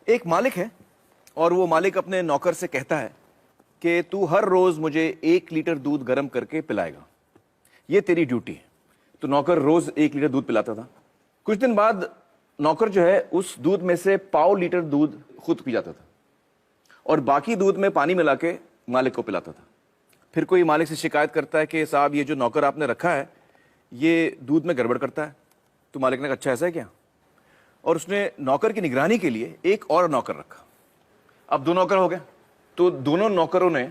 एक मालिक है और वो मालिक अपने नौकर से कहता है कि तू हर रोज मुझे 1 लीटर दूध गर्म करके पिलाएगा, ये तेरी ड्यूटी है। तो नौकर रोज 1 लीटर दूध पिलाता था। कुछ दिन बाद नौकर जो है उस दूध में से 1/4 लीटर दूध खुद पी जाता था और बाकी दूध में पानी मिला के मालिक को पिलाता था। फिर कोई मालिक से शिकायत करता है कि साहब ये जो नौकर आपने रखा है ये दूध में गड़बड़ करता है। तो मालिक ने कहा अच्छा ऐसा है क्या, और उसने नौकर की निगरानी के लिए एक और नौकर रखा। अब 2 नौकर हो गए, तो दोनों नौकरों ने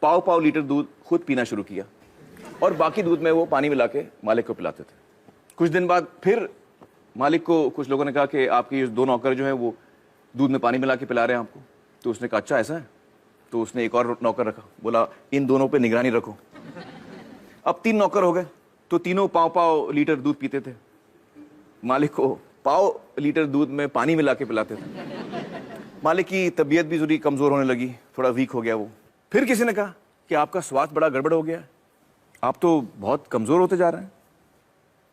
1/4 लीटर दूध खुद पीना शुरू किया और बाकी दूध में वो पानी मिला के मालिक को पिलाते थे। कुछ दिन बाद फिर मालिक को कुछ लोगों ने कहा कि आपके ये 2 नौकर जो हैं वो दूध में पानी मिला के पिला रहे हैं आपको। तो उसने कहा अच्छा ऐसा है। तो उसने एक और नौकर रखा, बोला इन दोनों पे निगरानी रखो। अब 3 नौकर हो गए, तो तीनों 1/4 लीटर दूध पीते थे, मालिक को 1/4 लीटर दूध में पानी मिला के पिलाते थे। मालिक की तबीयत भी थोड़ी कमजोर होने लगी, थोड़ा वीक हो गया वो। फिर किसी ने कहा कि आपका स्वास्थ्य बड़ा गड़बड़ हो गया है, आप तो बहुत कमजोर होते जा रहे हैं,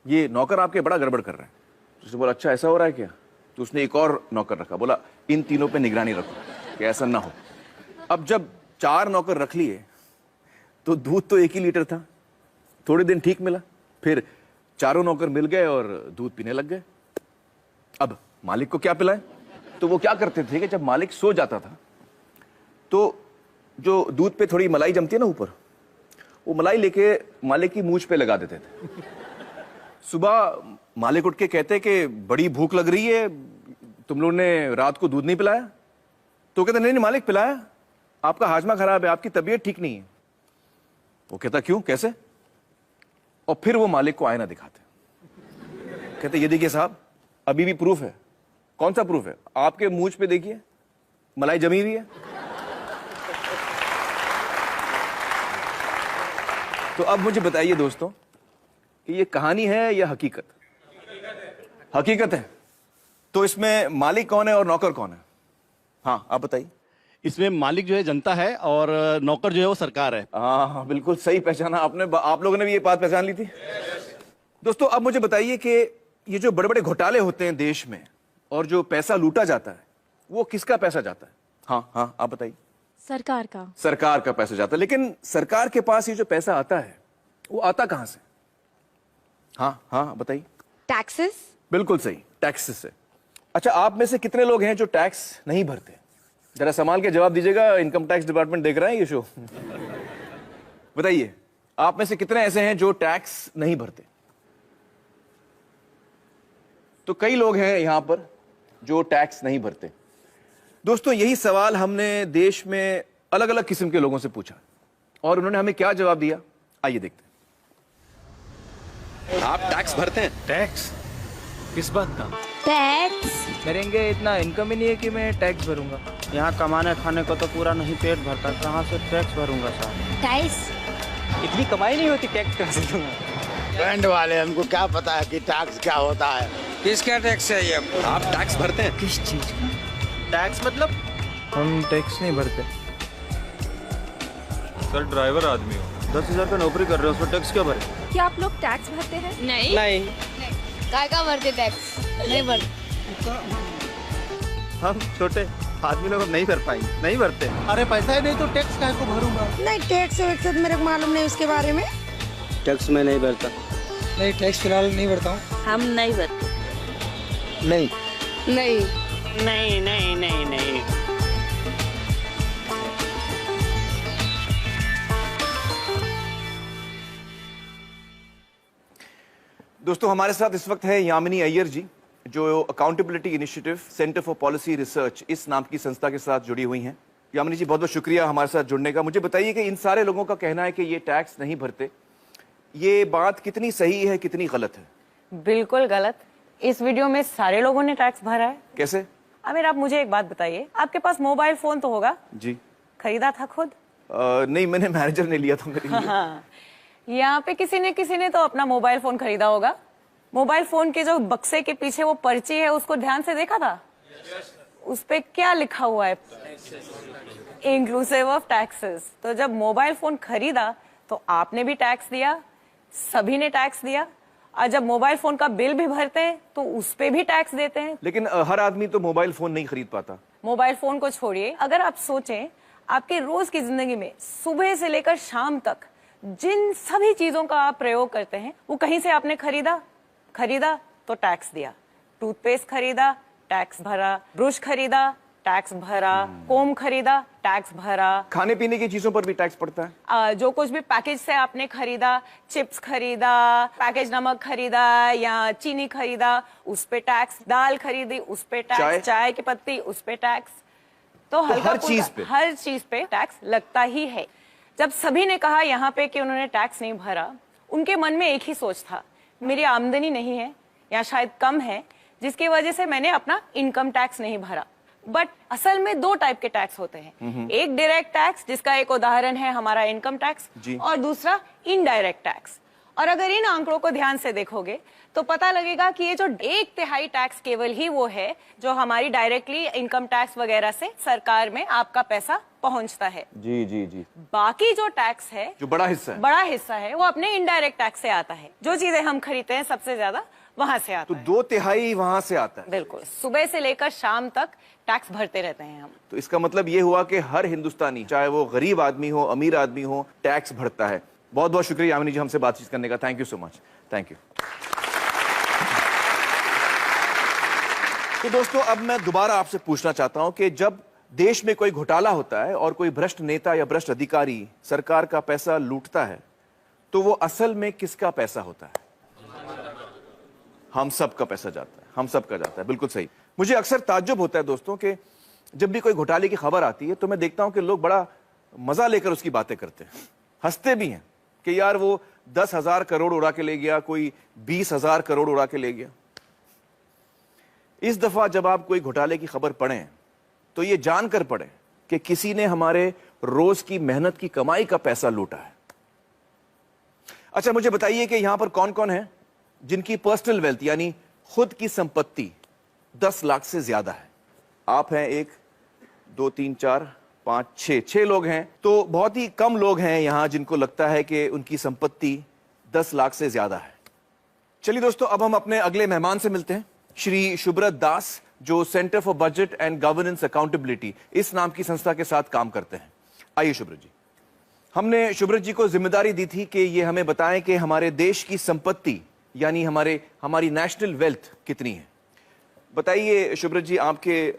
ये नौकर आपके बड़ा गड़बड़ कर रहे हैं। तो उसने बोला अच्छा ऐसा हो रहा है क्या। तो उसने एक और नौकर रखा, बोला इन तीनों पे निगरानी रखो कि ऐसा ना हो। अब जब 4 नौकर रख लिए तो दूध तो 1 ही लीटर था। थोड़े दिन ठीक मिला, फिर चारों नौकर मिल गए और दूध पीने लग गए। अब मालिक को क्या पिलाएं। तो वो क्या करते थे कि जब मालिक सो जाता था तो जो दूध पे थोड़ी मलाई जमती है ना ऊपर, वो मलाई लेके मालिक की मूंछ पे लगा देते थे। सुबह मालिक उठ के कहते कि बड़ी भूख लग रही है, तुम लोगों ने रात को दूध नहीं पिलाया। तो कहते नहीं नहीं मालिक पिलाया, आपका हाजमा खराब है, आपकी तबीयत ठीक नहीं है। वो कहता क्यों कैसे। और फिर वो मालिक को आईना दिखाते, कहते ये देखिए साहब अभी भी प्रूफ है। कौन सा प्रूफ है, आपके मूंछ पे देखिए मलाई जमी हुई है। तो अब मुझे बताइए दोस्तों कि ये कहानी है या हकीकत। हकीकत है। तो इसमें मालिक कौन है और नौकर कौन है। हाँ आप बताइए। इसमें मालिक जो है जनता है और नौकर जो है वो सरकार है। हाँ बिल्कुल सही पहचाना आपने, आप लोगों ने भी ये बात पहचान ली थी। दोस्तों अब मुझे बताइए कि ये जो बड़े बड़े घोटाले होते हैं देश में और जो पैसा लूटा जाता है वो किसका पैसा जाता है। हाँ हाँ आप बताइए। सरकार का। सरकार का पैसा जाता है। लेकिन सरकार के पास ये जो पैसा आता है वो आता कहां से। हाँ हाँ बताइए। टैक्सेस। बिल्कुल सही, टैक्सेस से। अच्छा आप में से कितने लोग हैं जो टैक्स नहीं भरते। जरा संभाल के जवाब दीजिएगा, इनकम टैक्स डिपार्टमेंट देख रहा है ये शो। बताइए आप में से कितने ऐसे हैं जो टैक्स नहीं भरते। तो कई लोग हैं यहां पर जो टैक्स नहीं भरते। दोस्तों यही सवाल हमने देश में अलग अलग किस्म के लोगों से पूछा और उन्होंने हमें क्या जवाब दिया, आइए देखते हैं। आप टैक्स भरते हैं। टैक्स किस बात का। टैक्स मेरे इतना इनकम ही नहीं है कि मैं टैक्स भरूंगा। यहाँ कमाने खाने को तो पूरा नहीं पेट भरता, कहाँ से टैक्स भरूंगा साहब। टैक्स इतनी कमाई नहीं होती, टैक्स कहाँ से दूंगा। बैंड वाले हमको क्या पता है कि टैक्स क्या होता है। किसका टैक्स है ये। आप टैक्स भरते हैं। किस चीज का टैक्स, मतलब हम टैक्स नहीं भरते। सर ड्राइवर आदमी हो, 10,000 का नौकरी कर रहे हो, उसमें टैक्स क्या भरे। क्या आप लोग टैक्स भरते हैं। नहीं नहीं काय का भरते टैक्स नहीं भरते। हम छोटे आदमी लोग नहीं भर पाएंगे, नहीं भरते। अरे पैसा ही नहीं तो टैक्स काहे को भरूंगा। नहीं टैक्स वैक्स मेरे को मालूम नहीं उसके बारे में। टैक्स में नहीं भरता। नहीं टैक्स फिलहाल नहीं भरता हूँ। हम नहीं भरते। नहीं नहीं नहीं नहीं नहीं नहीं। दोस्तों हमारे साथ इस वक्त है यामिनी अय्यर जी, जो accountability initiative centre for policy research इस नाम की संस्था के साथ जुड़ी हुई हैं। यामिनी जी बहुत बहुत शुक्रिया हमारे साथ जुड़ने का। मुझे बताइए कि इन सारे लोगों का कहना है कि ये टैक्स नहीं भरते, ये बात कितनी सही है कितनी गलत है। बिल्कुल गलत। इस वीडियो में सारे लोगों ने टैक्स भरा है। कैसे। आमिर आप मुझे एक बात बताइए, आपके पास मोबाइल फोन तो होगा। जी। खरीदा था खुद। नहीं मैंने मैनेजर ने लिया था मेरे लिए। हाँ। यहाँ पे किसी ने तो अपना मोबाइल फोन खरीदा होगा। मोबाइल फोन के जो बक्से के पीछे वो पर्ची है उसको ध्यान से देखा था। उस पे क्या लिखा हुआ है, इंक्लूसिव ऑफ टैक्सेस। तो जब मोबाइल फोन खरीदा तो आपने भी टैक्स दिया, सभी ने टैक्स दिया। और जब मोबाइल फोन का बिल भी भरते हैं तो उस पे भी टैक्स देते हैं। लेकिन हर आदमी तो मोबाइल फोन नहीं खरीद पाता। मोबाइल फोन को छोड़िए, अगर आप सोचें आपके रोज की जिंदगी में सुबह से लेकर शाम तक जिन सभी चीजों का आप प्रयोग करते हैं वो कहीं से आपने खरीदा तो टैक्स दिया, टूथपेस्ट खरीदा टैक्स भरा, ब्रश खरीदा टैक्स भरा, कोम खरीदा टैक्स भरा, खाने पीने की चीजों पर भी टैक्स पड़ता है। जो कुछ भी पैकेज से आपने खरीदा, चिप्स खरीदा, पैकेज नमक खरीदा या चीनी खरीदा, उस पे टैक्स, दाल खरीदी उस पे टैक्स, चाय की पत्ती उस पे टैक्स। तो हर चीज पे टैक्स लगता ही है। जब सभी ने कहा यहाँ पे कि उन्होंने टैक्स नहीं भरा, उनके मन में एक ही सोच था, मेरी आमदनी नहीं है या शायद कम है, जिसकी वजह से मैंने अपना इनकम टैक्स नहीं भरा। बट असल में दो टाइप के टैक्स होते हैं, एक डायरेक्ट टैक्स जिसका एक उदाहरण है हमारा इनकम टैक्स, और दूसरा इनडायरेक्ट टैक्स। और अगर इन आंकड़ों को ध्यान से देखोगे तो पता लगेगा कि ये जो 1/3 टैक्स केवल ही वो है जो हमारी डायरेक्टली इनकम टैक्स वगैरह से सरकार में आपका पैसा पहुंचता है। जी जी जी। बाकी जो टैक्स है, जो बड़ा हिस्सा है वो अपने इनडायरेक्ट टैक्स से आता है। जो चीजें हम खरीदते हैं सबसे ज्यादा वहां से आता है। तो 2/3 वहां से आता है। बिल्कुल, सुबह से लेकर शाम तक टैक्स भरते रहते हैं हम। तो इसका मतलब ये हुआ कि हर हिंदुस्तानी, चाहे वो गरीब आदमी हो अमीर आदमी हो, टैक्स भरता है। बहुत बहुत शुक्रिया यामिनी जी हमसे बातचीत करने का। Thank you so much. Thank you. तो दोस्तों, अब मैं दोबारा आपसे पूछना चाहता हूं कि जब देश में कोई घोटाला होता है और कोई भ्रष्ट नेता या भ्रष्ट अधिकारी सरकार का पैसा लूटता है, तो वो असल में किसका पैसा होता है? हम सब का पैसा जाता है, हम सब का जाता है। बिल्कुल सही। मुझे अक्सर ताज्जुब होता है दोस्तों कि जब भी कोई घोटाले की खबर आती है तो मैं देखता हूं कि लोग बड़ा मजा लेकर उसकी बातें करते हैं, हंसते भी हैं कि यार वो 10,000 करोड़ उड़ा के ले गया, कोई 20,000 करोड़ उड़ा के ले गया। इस दफा जब आप कोई घोटाले की खबर पढ़ें तो ये जानकर पढ़ें कि किसी ने हमारे रोज की मेहनत की कमाई का पैसा लूटा है। अच्छा, मुझे बताइए कि यहां पर कौन कौन है जिनकी पर्सनल वेल्थ यानी खुद की संपत्ति 10 लाख से ज्यादा है? आप हैं 1 2 3 4 5 6 लोग हैं। तो बहुत ही कम लोग हैं यहां जिनको लगता है कि उनकी संपत्ति 10 लाख से ज्यादा है। चलिए दोस्तों, अब हम अपने अगले मेहमान से मिलते हैं, श्री शुभ्रत दास, जो centre for budget and governance accountability इस नाम की संस्था के साथ काम करते हैं। आइए शुभ्रत जी। हमने शुभ्रत जी को जिम्मेदारी दी थी कि ये हमें बताएं कि हमारे देश की संपत्ति यानी हमारी नेशनल वेल्थ कितनी है। बताइए शुभ्रत जी, आपके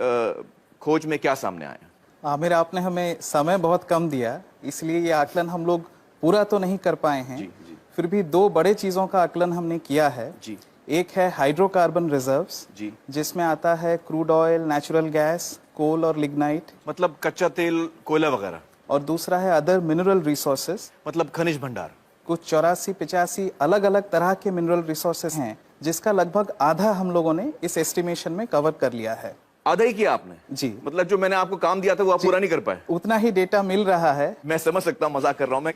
खोज में क्या सामने आया? आमिर, आपने हमें समय बहुत कम दिया, इसलिए ये आकलन हम लोग पूरा तो नहीं कर पाए हैं। जी। फिर भी 2 बड़े चीजों का आकलन हमने किया है। जी। एक है हाइड्रोकार्बन रिजर्व्स, जी, जिसमें आता है क्रूड ऑयल, नेचुरल गैस, कोल और लिग्नाइट, मतलब कच्चा तेल, कोयला वगैरह। और दूसरा है अदर मिनरल रिसोर्सेज, मतलब खनिज भंडार। कुछ 84-85 अलग अलग तरह के मिनरल रिसोर्सेज हैं, जिसका लगभग आधा हम लोगों ने इस एस्टिमेशन में कवर कर लिया है। आधा ही किया आपने? जी। मतलब जो मैंने आपको काम दिया था वो आप पूरा नहीं कर पाए? उतना ही डेटा मिल रहा है। मैं समझ सकता हूं, मजाक कर रहा हूं मैं।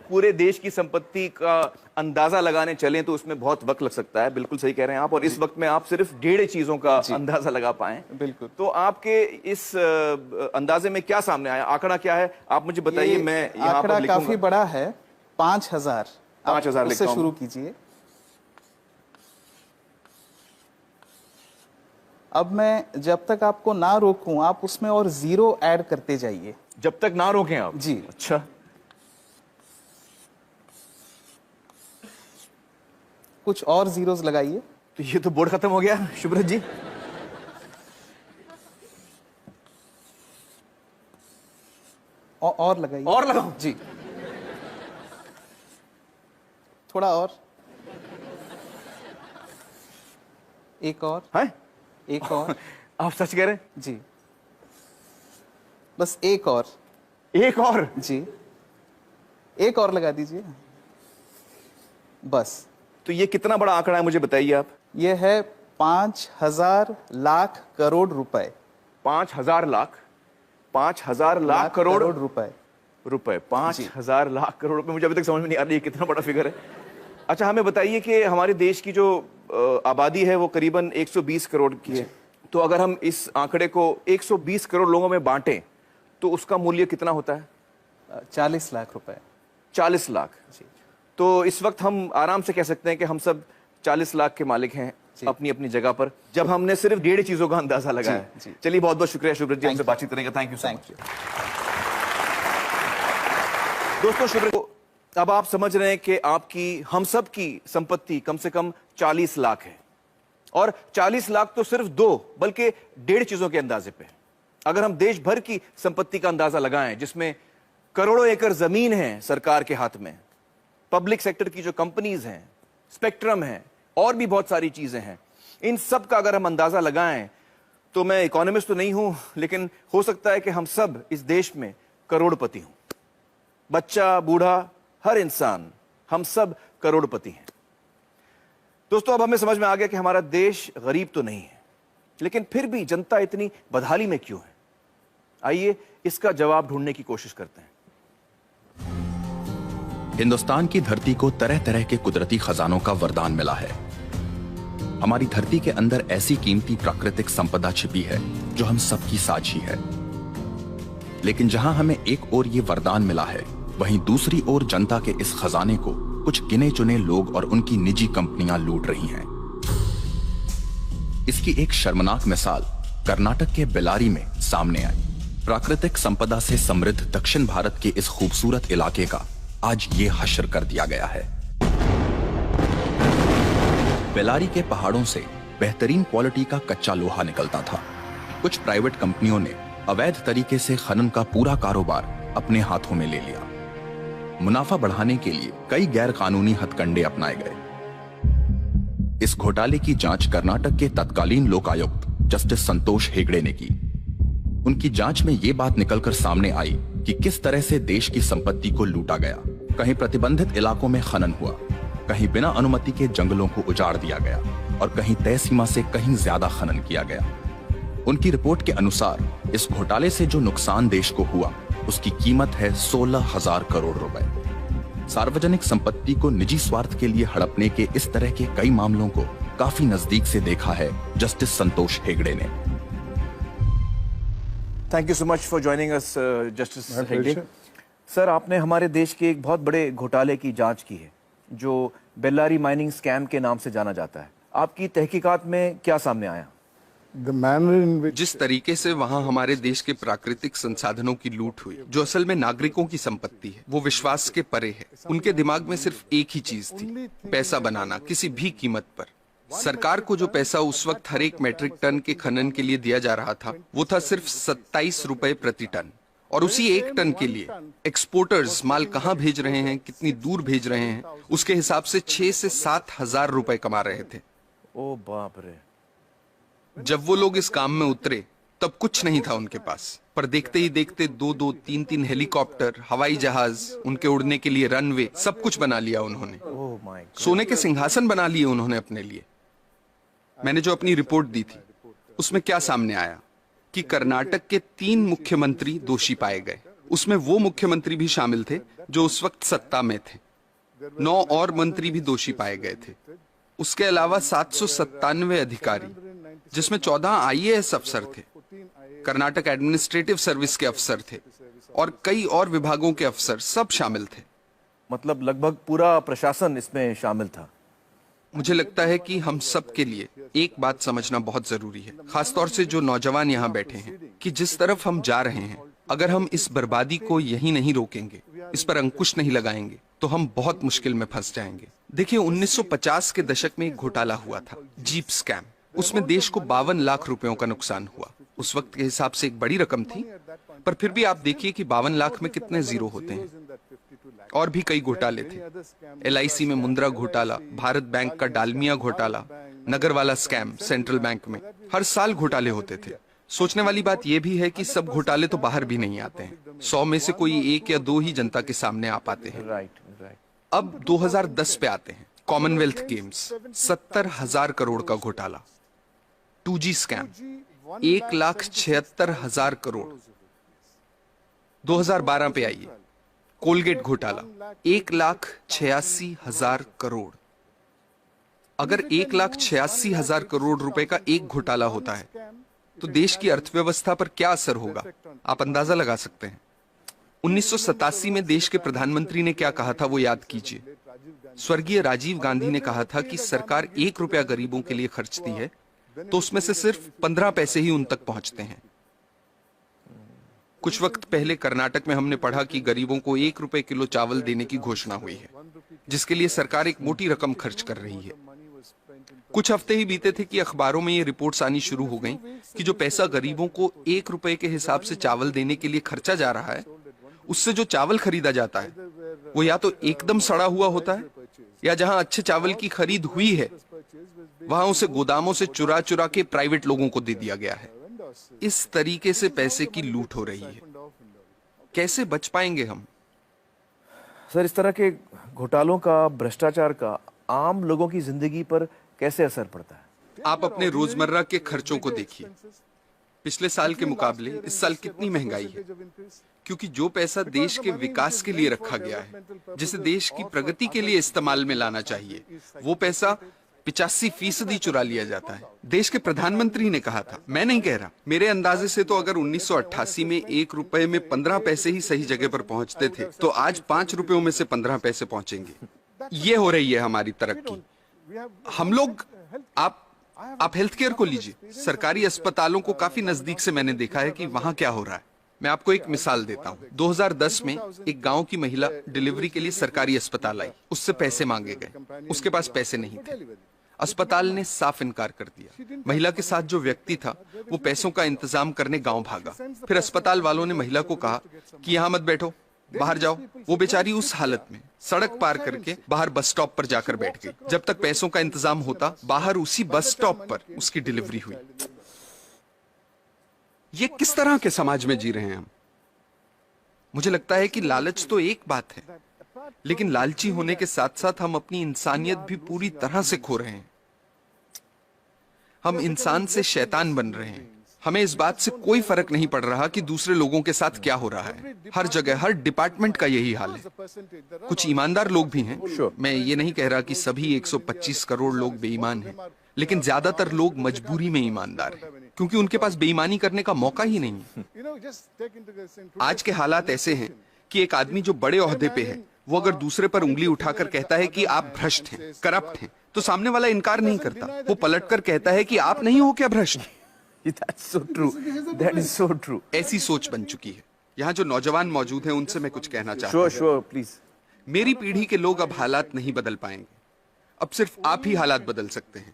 पूरे देश की संपत्ति का अंदाजा लगाने चलें तो उसमें बहुत वक्त लग सकता है। बिल्कुल सही कह रहे हैं आप। और इस वक्त में आप सिर्फ 1.5 चीजों का अंदाजा लगा पाए। बिल्कुल। तो आपके इस अंदाजे में क्या सामने आया? आंकड़ा क्या है आप मुझे बताइए। मैं यहाँ पर आंकड़ा लिखूंगा। काफी बड़ा है, 5,000। 5,000 उससे शुरू कीजिए। अब मैं जब तक आपको ना रोकूं, आप उसमें और 0 ऐड करते जाइए। जब तक ना रोकें आप? जी। अच्छा, कुछ और जीरोस लगाइए। तो ये तो बोर्ड खत्म हो गया शुभ्रत जी। और लगाइए। और लगाओ जी, थोड़ा और, एक और है? एक और। आप सच कह रहे हैं? जी, बस एक और। एक और? जी, एक और लगा दीजिए बस। तो ये कितना बड़ा आंकड़ा है मुझे बताइए आप। ये है 5,000 लाख करोड़ रुपए। 5,000 लाख? 5,000 लाख करोड़ रुपए। 5,000 लाख करोड़ रुपए। मुझे अभी तक समझ में नहीं आ रही है कितना बड़ा फिगर है। अच्छा, हमें बताइए कि हमारे देश की जो आबादी है वो करीबन 120 करोड़ की है। तो अगर हम इस आंकड़े को 120 करोड़ लोगों में बांटें तो उसका मूल्य कितना होता है? 40 लाख रुपए। 40 लाख। तो इस वक्त हम आराम से कह सकते हैं कि हम सब 40 लाख के मालिक हैं अपनी अपनी जगह पर, जब हमने सिर्फ 1.5 चीजों का अंदाजा लगाया। चलिए, बहुत बहुत शुक्रिया शुभ्रत जी, हमसे बातचीत करने का। Thank you. दोस्तों, शुभ्रत, अब आप समझ रहे हैं कि आपकी, हम सब की संपत्ति कम से कम 40 लाख है, और 40 लाख तो सिर्फ 2 बल्कि 1.5 चीजों के अंदाजे पे। अगर हम देश भर की संपत्ति का अंदाजा लगाएं, जिसमें करोड़ों एकड़ जमीन है सरकार के हाथ में, पब्लिक सेक्टर की जो कंपनीज हैं, स्पेक्ट्रम है, और भी बहुत सारी चीजें हैं, इन सब का अगर हम अंदाजा लगाएं, तो मैं इकोनॉमिस्ट तो नहीं हूं, लेकिन हो सकता है कि हम सब इस देश में करोड़पति हों। बच्चा, बूढ़ा, हर इंसान, हम सब करोड़पति हैं। दोस्तों, अब हमें समझ में आ गया कि हमारा देश गरीब तो नहीं है, लेकिन फिर भी जनता इतनी बदहाली में क्यों है? आइए इसका जवाब ढूंढने की कोशिश करते हैं। हिंदुस्तान की धरती को तरह तरह के कुदरती खजानों का वरदान मिला है। हमारी धरती के अंदर ऐसी कीमती प्राकृतिक संपदा छिपी है जो हम सबकी साझी है। लेकिन जहां हमें एक ओर ये वरदान मिला है, वहीं दूसरी ओर जनता के इस खजाने को कुछ गिने चुने लोग और उनकी निजी कंपनियां लूट रही हैं। इसकी एक शर्मनाक मिसाल कर्नाटक के बेल्लारी में सामने आई। प्राकृतिक संपदा से समृद्ध दक्षिण भारत के इस खूबसूरत इलाके का आज ये हश्र कर दिया गया है। बेल्लारी के पहाड़ों से बेहतरीन क्वालिटी का कच्चा लोहा निकलता था। कुछ प्राइवेट कंपनियों ने अवैध तरीके से खनन का पूरा कारोबार अपने हाथों में ले लिया। मुनाफा बढ़ाने के लिए कई गैर कानूनी हथकंडे अपनाए गए। इस घोटाले की जांच कर्नाटक के तत्कालीन लोकायुक्त जस्टिस संतोष हेगड़े ने की। उनकी जांच में यह बात निकलकर सामने आई कि किस तरह से देश की संपत्ति को लूटा गया। कहीं प्रतिबंधित इलाकों में खनन हुआ, कहीं बिना अनुमति के जंगलों को उजाड़ दिया गया, और कहीं तय सीमा से कहीं ज्यादा खनन किया गया। उनकी रिपोर्ट के अनुसार इस घोटाले से जो नुकसान देश को हुआ, उसकी कीमत है 16,000 करोड़ रुपए। सार्वजनिक संपत्ति को निजी स्वार्थ के लिए हड़पने के इस तरह के कई मामलों को काफी नजदीक से देखा है जस्टिस संतोष हेगड़े ने। Thank you so much for joining us justice Hegde. Sir, आपने हमारे देश के एक बहुत बड़े घोटाले की जांच की है, जो बेल्लारी माइनिंग स्कैम के नाम से जाना जाता है। आपकी तहकीकात में क्या सामने आया? जिस तरीके से वहाँ हमारे देश के प्राकृतिक संसाधनों की लूट हुई, जो असल में नागरिकों की संपत्ति है, वो विश्वास के परे है। उनके दिमाग में सिर्फ एक ही चीज थी, पैसा बनाना किसी भी कीमत पर। सरकार को जो पैसा उस वक्त हर एक मैट्रिक टन के खनन के लिए दिया जा रहा था, वो था सिर्फ 27 रुपए प्रति टन। और उसी 1 टन के लिए एक्सपोर्टर्स माल कहाँ भेज रहे हैं, कितनी दूर भेज रहे हैं, उसके हिसाब से 6 से 7 हजार रुपए कमा रहे थे। ओ बाप रे। जब वो लोग इस काम में उतरे, तब कुछ नहीं था उनके पास, पर देखते ही देखते 2-2, 3-3 हेलीकॉप्टर, हवाई जहाज, उनके उड़ने के लिए रनवे, सब कुछ बना लिया उन्होंने। सोने के सिंहासन बना लिए उन्होंने अपने लिए। मैंने जो अपनी रिपोर्ट दी थी, उसमें क्या सामने आया कि कर्नाटक के 3 मुख्यमंत्री दोषी पाए गए। उसमें वो मुख्यमंत्री भी शामिल थे जो उस वक्त सत्ता में थे। 9 और मंत्री भी दोषी पाए गए थे। उसके अलावा 797 अधिकारी, जिसमें 14 IAS अफसर थे, कर्नाटक एडमिनिस्ट्रेटिव सर्विस के अफसर थे, और कई और विभागों के अफसर, सब शामिल थे। मतलब लगभग पूरा प्रशासन इसमें शामिल था। मुझे लगता है कि हम सब के लिए एक बात समझना बहुत जरूरी है, खासतौर से जो नौजवान यहाँ बैठे हैं, कि जिस तरफ हम जा रहे हैं, अगर हम इस बर्बादी को यहीं नहीं रोकेंगे, इस पर अंकुश नहीं लगाएंगे, तो हम बहुत मुश्किल में फंस जाएंगे। देखिए, 1950 के दशक में एक घोटाला हुआ था, जीप स्कैम। उसमें देश को 52 लाख रुपयों का नुकसान हुआ। उस वक्त के हिसाब से एक बड़ी रकम थी, पर फिर भी आप देखिए कि 52 लाख में कितने जीरो होते हैं। और भी कई घोटाले थे, LIC में मुंद्रा घोटाला, भारत बैंक का डालमिया घोटाला, नगरवाला स्कैम सेंट्रल बैंक में। हर साल घोटाले होते थे। सोचने वाली बात यह भी है कि सब घोटाले तो बाहर भी नहीं आते हैं। 100 में से कोई 1 या 2 ही जनता के सामने आ पाते हैं। अब 2010 पे आते हैं। कॉमनवेल्थ गेम्स, 70,000 करोड़ का घोटाला। 2G scam, 1,76,000 crore. 2012 पे आइए, कोलगेट घोटाला, 1,86,000 करोड़। अगर 1,86,000 करोड़ रुपए का एक घोटाला होता है, तो देश की अर्थव्यवस्था पर क्या असर होगा, आप अंदाजा लगा सकते हैं। 1987 में देश के प्रधानमंत्री ने क्या कहा था, वो याद कीजिए। स्वर्गीय राजीव गांधी ने कहा था कि सरकार 1 रुपया गरीबों के लिए खर्चती है तो उसमें से सिर्फ 15 पैसे ही उन तक पहुंचते हैं। कुछ वक्त पहले कर्नाटक में हमने पढ़ा कि गरीबों को 1 रुपए किलो चावल देने की घोषणा हुई है, जिसके लिए सरकार एक मोटी रकम खर्च कर रही है। कुछ हफ्ते ही बीते थे कि अखबारों में ये रिपोर्ट्स आनी शुरू हो गईं कि जो पैसा गरीबों को 1 रुपए के हिसाब से चावल देने के लिए खर्चा जा रहा है, उससे जो चावल खरीदा जाता है वो या तो एकदम सड़ा हुआ होता है, या जहां अच्छे चावल की खरीद हुई है वहां उसे गोदामों से चुरा चुरा के प्राइवेट लोगों को दे दिया गया है। इस तरीके से पैसे की लूट हो रही है। कैसे बच पाएंगे हम? सर, इस तरह के घोटालों का, भ्रष्टाचार का आम लोगों की जिंदगी पर कैसे असर पड़ता है? आप अपने रोजमर्रा के खर्चों को देखिए। पिछले साल के मुकाबले इस साल कितनी महंगाई है, क्योंकि जो पैसा देश के विकास के लिए रखा गया है, जिसे देश की प्रगति के लिए इस्तेमाल में लाना चाहिए, वो पैसा 85% चुरा लिया जाता है। देश के प्रधानमंत्री ने कहा था, मैं नहीं कह रहा, मेरे अंदाजे से तो अगर 1988 में 1 रुपए में 15 पैसे ही सही जगह पर पहुंचते थे, तो आज 5 रुपयों में से 15 पैसे पहुंचेंगे। ये हो रही है हमारी तरक्की। हम लोग, आप हेल्थ केयर को लीजिए, सरकारी अस्पतालों को काफी नजदीक से मैंने देखा है कि वहां क्या हो रहा है। मैं आपको एक मिसाल देता हूं। 2010 में एक गांव की महिला डिलीवरी के लिए सरकारी अस्पताल आई, उससे पैसे मांगे गए, उसके पास पैसे नहीं थे। अस्पताल ने साफ इनकार कर दिया। महिला के साथ जो व्यक्ति था वो पैसों का इंतजाम करने गांव भागा। फिर अस्पताल वालों ने महिला को कहा कि यहां मत बैठो, बाहर जाओ। वो बेचारी उस हालत में सड़क पार करके बाहर बस स्टॉप पर जाकर बैठ गई। जब तक पैसों का इंतजाम होता, बाहर उसी बस स्टॉप पर उसकी डिलीवरी हुई। ये किस तरह के समाज में जी रहे हैं हम? मुझे लगता है कि लालच तो एक बात है, लेकिन लालची होने के साथ साथ हम अपनी इंसानियत भी पूरी तरह से खो रहे हैं। हम इंसान से शैतान बन रहे हैं। हमें इस बात से कोई फर्क नहीं पड़ रहा कि दूसरे लोगों के साथ क्या हो रहा है। हर जगह, हर डिपार्टमेंट का यही हाल है। कुछ ईमानदार लोग भी हैं। मैं ये नहीं कह रहा कि सभी 125 करोड़ लोग बेईमान हैं, लेकिन ज्यादातर लोग मजबूरी में ईमानदार हैं, क्योंकि उनके पास बेईमानी करने का मौका ही नहीं है। आज के हालात ऐसे हैं कि एक आदमी जो बड़े ओहदे पे है, वो अगर दूसरे पर उंगली उठाकर कहता है कि आप भ्रष्ट हैं, करप्ट हैं, तो सामने वाला इनकार नहीं करता, वो पलटकर कहता है कि आप नहीं हो क्या भ्रष्ट? That's so true. That is so true. ऐसी सोच बन चुकी है। यहाँ जो नौजवान मौजूद हैं उनसे मैं कुछ कहना चाहता हूँ। Sure, please. मेरी पीढ़ी के लोग अब हालात नहीं बदल पाएंगे। अब सिर्फ आप ही हालात बदल सकते हैं।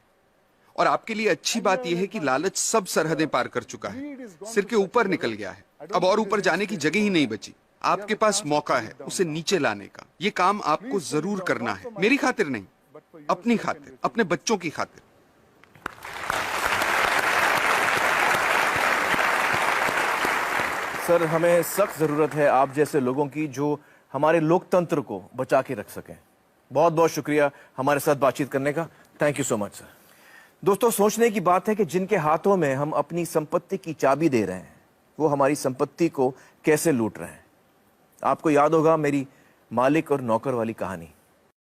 और आपके लिए अच्छी बात यह है कि लालच सब सरहदें पार कर चुका है, सिर के ऊपर निकल गया है। अब और ऊपर जाने की जगह ही नहीं बची। आपके पास मौका है उसे नीचे लाने का। ये काम आपको जरूर करना है, मेरी खातिर नहीं, अपनी खातिर, अपने बच्चों की खातिर। सर, हमें सख्त जरूरत है आप जैसे लोगों की जो हमारे लोकतंत्र को बचा के रख सकें। बहुत बहुत शुक्रिया हमारे साथ बातचीत करने का। Thank you so much sir. दोस्तों, सोचने की बात है कि जिनके हाथों में हम अपनी संपत्ति की चाबी दे रहे हैं, वो हमारी संपत्ति को कैसे लूट रहे हैं। आपको याद होगा मेरी मालिक और नौकर वाली कहानी।